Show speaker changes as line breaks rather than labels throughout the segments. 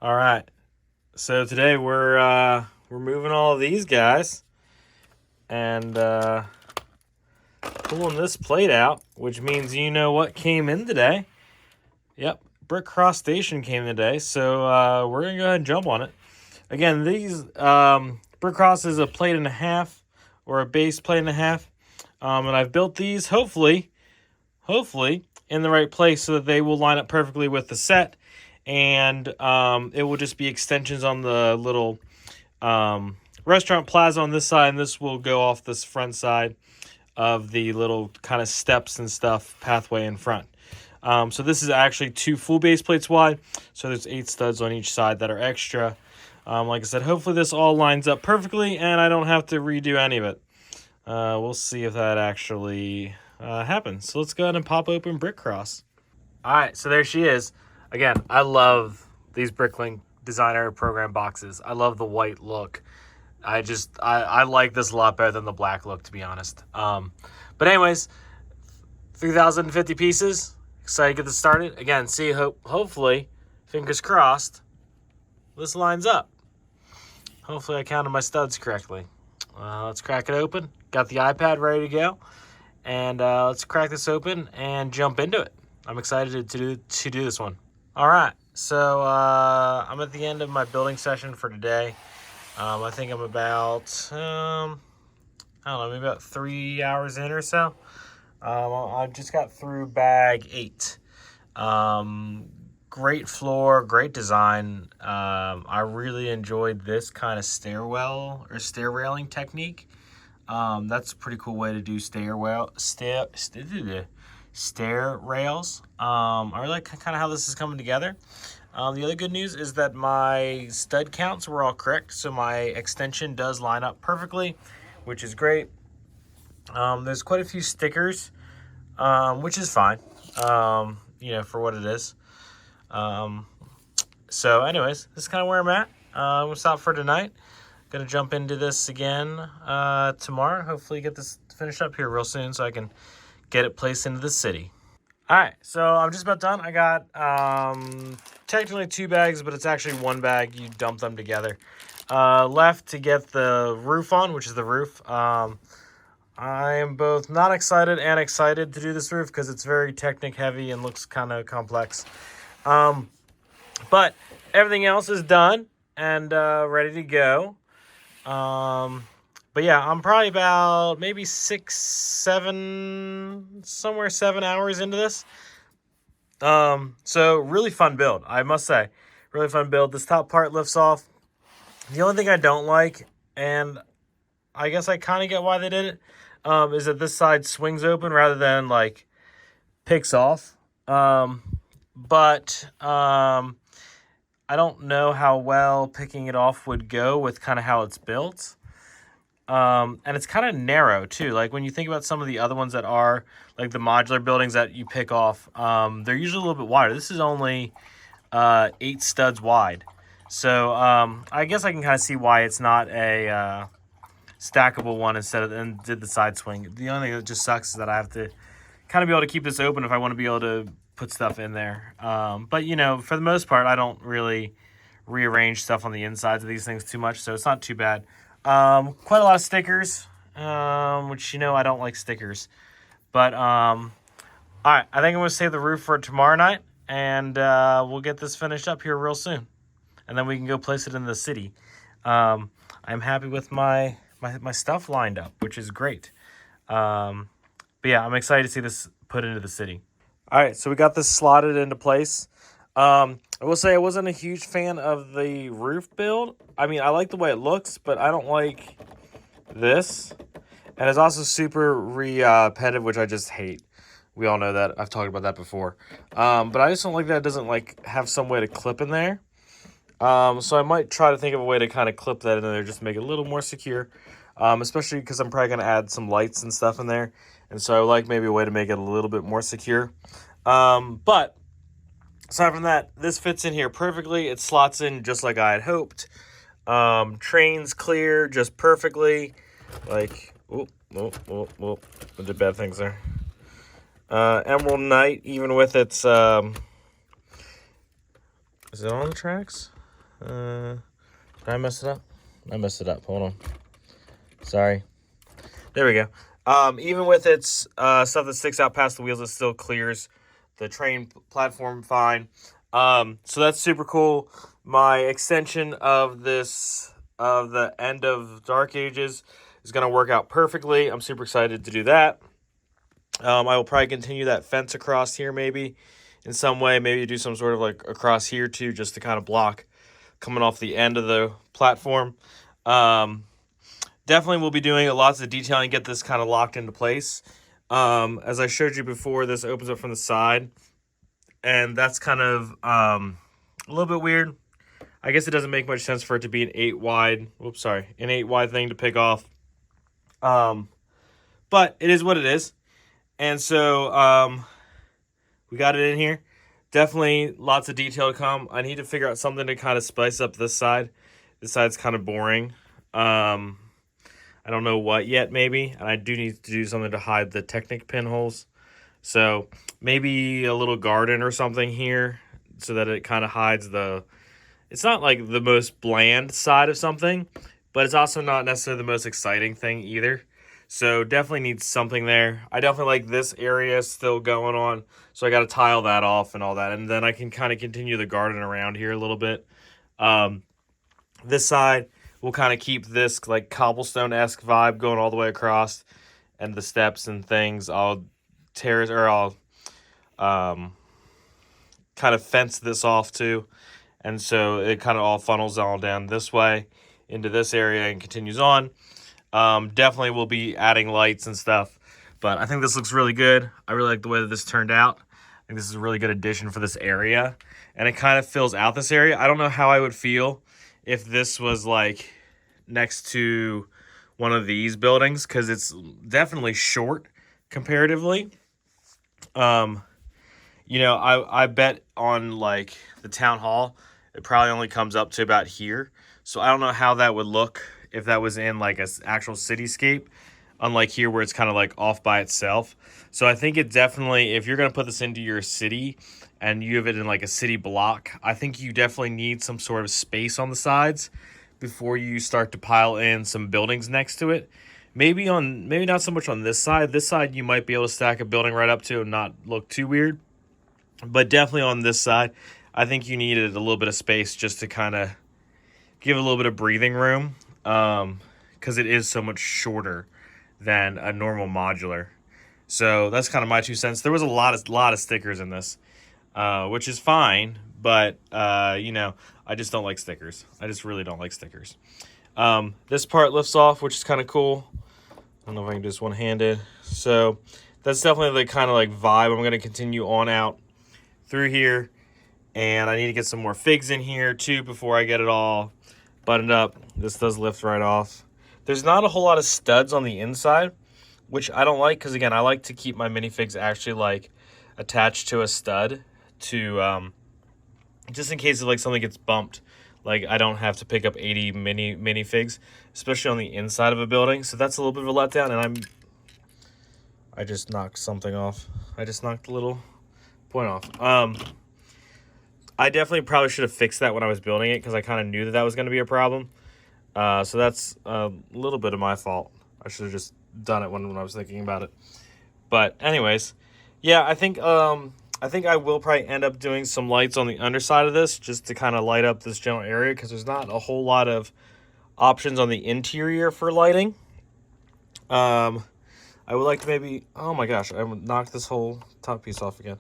All right. So today we're moving all of these guys and pulling this plate out, which means you know what came in today. Yep, Brickcross Station came today, so we're gonna go ahead and jump on it. Again, these Brickcross is a plate and a half or a base plate and a half, and I've built these hopefully in the right place so that they will line up perfectly with the set. And it will just be extensions on the little restaurant plaza on this side, and this will go off this front side of the little kind of steps and stuff pathway in front. So this is actually 2 full base plates wide, so there's 8 studs on each side that are extra. Like I said, hopefully this all lines up perfectly and I don't have to redo any of it. We'll see if that actually happens. So let's go ahead and pop open Brickcross. All right, so there she is. Again, I love these Bricklink Designer Program boxes. I love the white look. I like this a lot better than the black look, to be honest. But anyways, 3,050 pieces. Excited to get this started. Again, hopefully, fingers crossed, this lines up. Hopefully I counted my studs correctly. Let's crack it open. Got the iPad ready to go. And let's crack this open and jump into it. I'm excited to do this one. All right, so I'm at the end of my building session for today. I think I'm about, I don't know, maybe about 3 hours in or so. I just got through bag 8. Great floor, great design. I really enjoyed this kind of stairwell or stair railing technique. That's a pretty cool way to do stair rails. I really like kind of how this is coming together. The other good news is that my stud counts were all correct, so my extension does line up perfectly, which is great. There's quite a few stickers, which is fine, for what it is. So anyways, this is kind of where I'm at. I'm going to stop for tonight. Going to jump into this again tomorrow. Hopefully get this finished up here real soon so I can get it placed into the city. All right, so I'm just about done. I got technically 2 bags, but it's actually 1 bag. You dump them together. Left to get the roof on, which is the roof. I am both not excited and excited to do this roof because it's very technic heavy and looks kind of complex. But everything else is done and ready to go. But yeah, I'm probably about maybe 7 hours into this. So really fun build, I must say. Really fun build. This top part lifts off. The only thing I don't like, and I guess I kind of get why they did it, is that this side swings open rather than like picks off. But I don't know how well picking it off would go with kind of how it's built. And it's kind of narrow too. Like when you think about some of the other ones that are like the modular buildings that you pick off, they're usually a little bit wider. This is only 8 studs wide. So I guess I can kind of see why it's not a stackable one and did the side swing. The only thing that just sucks is that I have to kind of be able to keep this open if I want to be able to put stuff in there. But for the most part, I don't really rearrange stuff on the insides of these things too much, so it's not too bad. Quite a lot of stickers, which I don't like stickers. But all right, I think I'm gonna save the roof for tomorrow night, and we'll get this finished up here real soon, and then we can go place it in the city. I'm happy with my stuff lined up, which is great. But yeah, I'm excited to see this put into the city. All right, so we got this slotted into place. I will say I wasn't a huge fan of the roof build. I mean, I like the way it looks, but I don't like this. And it's also super repetitive, which I just hate. We all know that. I've talked about that before. But I just don't like that it doesn't have some way to clip in there. So I might try to think of a way to kind of clip that in there just to make it a little more secure. Especially because I'm probably going to add some lights and stuff in there. And so I would like maybe a way to make it a little bit more secure. But aside from that, this fits in here perfectly. It slots in just like I had hoped. Trains clear just perfectly. Like, I did bad things there. Emerald Night, even with its, is it on the tracks? Did I mess it up? I messed it up. Hold on. Sorry. There we go. Even with its stuff that sticks out past the wheels, it still clears the train platform fine. So that's super cool. My extension of this, of the end of Dark Ages, is going to work out perfectly. I'm super excited to do that. I will probably continue that fence across here maybe in some way. Maybe do some sort of like across here too, just to kind of block coming off the end of the platform. Definitely we'll be doing lots of detailing, get this kind of locked into place. As I showed you before, this opens up from the side, and that's kind of a little bit weird. I guess it doesn't make much sense for it to be an 8 wide. Whoops, sorry, an 8 wide thing to pick off. But it is what it is. And so we got it in here. Definitely lots of detail to come. I need to figure out something to kind of spice up this side. This side's kind of boring. I don't know what yet, maybe. And I do need to do something to hide the Technic pinholes. So maybe a little garden or something here so that it kind of hides the... It's not like the most bland side of something, but it's also not necessarily the most exciting thing either. So definitely needs something there. I definitely like this area still going on. So I got to tile that off and all that. And then I can kind of continue the garden around here a little bit. This side, we'll kind of keep this like cobblestone-esque vibe going all the way across. And the steps and things, I'll terrace, or I'll kind of fence this off too. And so it kind of all funnels all down this way into this area and continues on. Definitely will be adding lights and stuff, but I think this looks really good. I really like the way that this turned out. I think this is a really good addition for this area, and it kind of fills out this area. I don't know how I would feel if this was like next to one of these buildings, because it's definitely short comparatively. You know, I bet on like the town hall, it probably only comes up to about here. So I don't know how that would look if that was in like an actual cityscape, unlike here where it's kind of like off by itself. So I think it definitely, if you're going to put this into your city and you have it in like a city block, I think you definitely need some sort of space on the sides before you start to pile in some buildings next to it. Maybe not so much on this side. This side you might be able to stack a building right up to and not look too weird. But definitely on this side, I think you needed a little bit of space just to kind of give a little bit of breathing room, because it is so much shorter than a normal modular. So that's kind of my 2 cents. There was a lot of stickers in this, which is fine, but you know, I just don't like stickers. I just really don't like stickers. This part lifts off, which is kind of cool. I don't know if I can do this one-handed. So that's definitely the kind of like vibe I'm going to continue on out through here. And I need to get some more figs in here too before I get it all buttoned up. This does lift right off. There's not a whole lot of studs on the inside, which I don't like, because again, I like to keep my minifigs actually like attached to a stud to just in case if like something gets bumped, like I don't have to pick up 80 minifigs, especially on the inside of a building. So that's a little bit of a letdown, and I just knocked something off. I just knocked a little point off. I definitely probably should have fixed that when I was building it, because I kind of knew that that was going to be a problem. So that's a little bit of my fault. I should have just done it when I was thinking about it. But anyways, yeah, I think I will probably end up doing some lights on the underside of this just to kind of light up this general area, because there's not a whole lot of options on the interior for lighting. I would like to maybe... Oh my gosh, I knocked this whole top piece off again.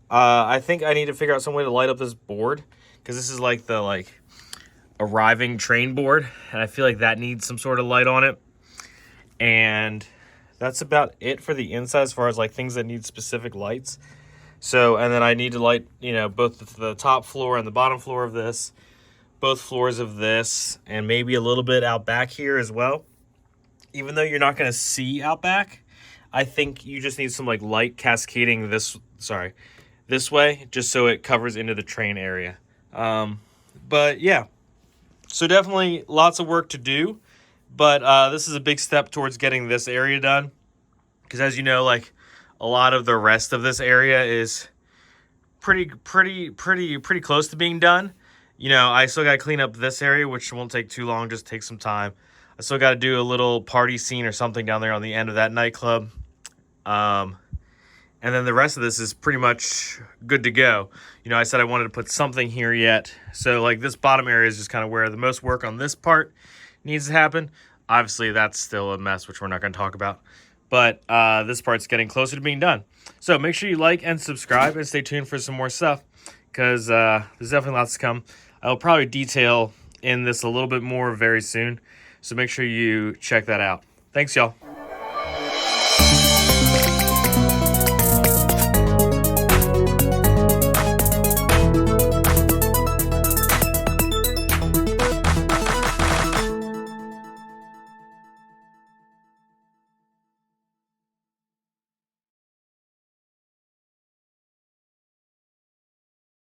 I think I need to figure out some way to light up this board, because this is like the arriving train board, and I feel like that needs some sort of light on it. And that's about it for the inside as far as like things that need specific lights. So, and then I need to light, you know, both the top floor and the bottom floor of this, both floors of this, and maybe a little bit out back here as well. Even though you're not going to see out back, I think you just need some like light cascading this way, just so it covers into the train area. But yeah, so definitely lots of work to do, but this is a big step towards getting this area done, because as you know, like a lot of the rest of this area is pretty close to being done. You know, I still got to clean up this area, which won't take too long, just take some time. I still got to do a little party scene or something down there on the end of that nightclub. And then the rest of this is pretty much good to go. You know, I said I wanted to put something here yet. So like this bottom area is just kind of where the most work on this part needs to happen. Obviously that's still a mess, which we're not going to talk about. But this part's getting closer to being done. So make sure you like and subscribe and stay tuned for some more stuff, because there's definitely lots to come. I'll probably detail in this a little bit more very soon. So make sure you check that out. Thanks, y'all.